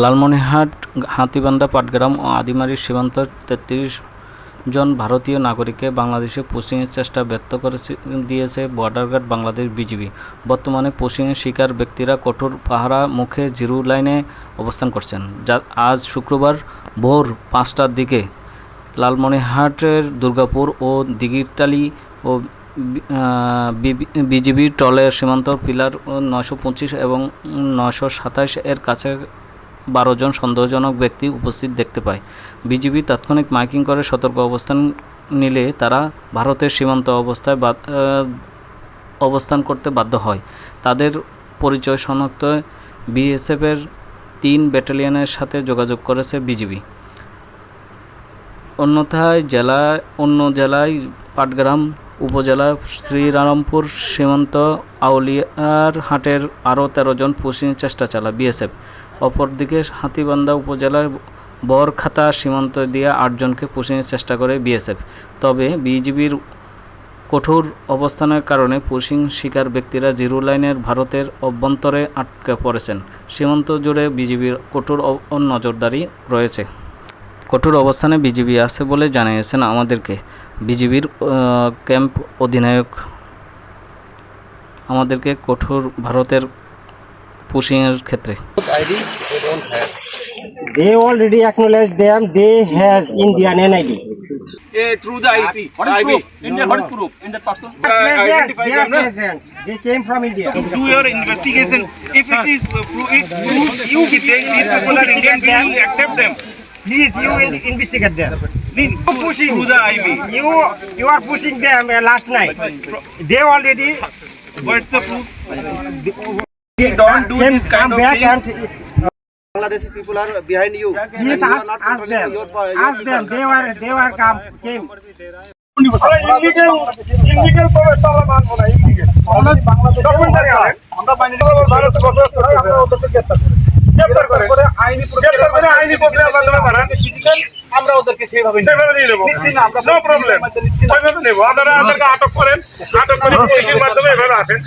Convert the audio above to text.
লালমনিরহাট, হাতীবান্ধা, পাটগ্রাম ও আদিমারী সীমান্তের ৩৩ জন ভারতীয় নাগরিককে বাংলাদেশে পুশিংয়ের চেষ্টা ব্যর্থ করে দিয়েছে বর্ডার গার্ড বাংলাদেশ বিজিবি। বর্তমানে পুশিংয়ের শিকার ব্যক্তিরা কঠোর পাহারা মুখে জিরো লাইনে অবস্থান করছেন। আজ শুক্রবার ভোর ৫টার দিকে লালমনিরহাটের দুর্গাপুর ও দিঘিরটালি ও বিজিবি ট্রলের সীমান্ত পিলার ৯২৫ এবং ৯২৭ এর কাছে ১২ জন সন্দেহজনক ব্যক্তি উপস্থিত দেখতে পায়। বিজিবি তাৎক্ষণিক মাইকিং করে সতর্ক অবস্থান নিলে তারা ভারতের সীমান্ত অবস্থান করতে বাধ্য হয়। তাদের পরিচয় শনাক্ত বিএসএফের ৩ ব্যাটালিয়নের সাথে যোগাযোগ করেছে বিজিবি। অন্য জেলায় পাটগ্রাম উপজেলা শ্রীরামপুর সীমান্ত আউলিয়ার হাটের আরও ১৩ জন পুশিং চেষ্টা চালায় বিএসএফ। অপরদিকে হাতীবান্ধা উপজেলার বরখাতা সীমান্ত দিয়ে ৮ জনকে পুশিংয়ের চেষ্টা করে বিএসএফ। তবে বিজিবির কঠোর অবস্থানের কারণে পুশিং শিকার ব্যক্তিরা জিরো লাইনের ভারতের অভ্যন্তরে আটকে পড়েছেন। সীমান্ত জুড়ে বিজিবির কঠোর নজরদারি রয়েছে। কঠোর অবস্থানে বিজিবি আছে বলে জানিয়েছেন আমাদেরকে বিজিবির ক্যাম্প অধিনায়ক। আমাদেরকে কঠোর ভারতের পুশিংয়ের ক্ষেত্রে They already acknowledged them. They has Indian NID. Through the IC. What is IB. proof? Indian, what is proof? Indian person? Identify They are them, no? present. They came from India. Do your investigation. If it is you think these people are Indian, we will accept them. Please, you investigate them. Pushing through the IB. You are pushing them last night. They already What's the proof? Don't do this kind come of back things. and Bangladeshi people are behind you. please ask them. Ask them. They were came. Illegal প্রবেশটা আমরা মানবো না, illegal. আমরা বাংলাদেশে আমরা বাংলাদেশে ভারতে বসবাস করি, আমরা ওদেরকে গ্রেফতার করে আইনি প্রক্রিয়ার মাধ্যমে বানান সিটিজেন, আমরা ওদেরকে সেইভাবে নিয়ে নেবো। নো প্রবলেম, ওইভাবে নেবো। আপনারা আমাদেরকে আটক করেন, আটক করে পুলিশের মাধ্যমে এভাবে আসেন।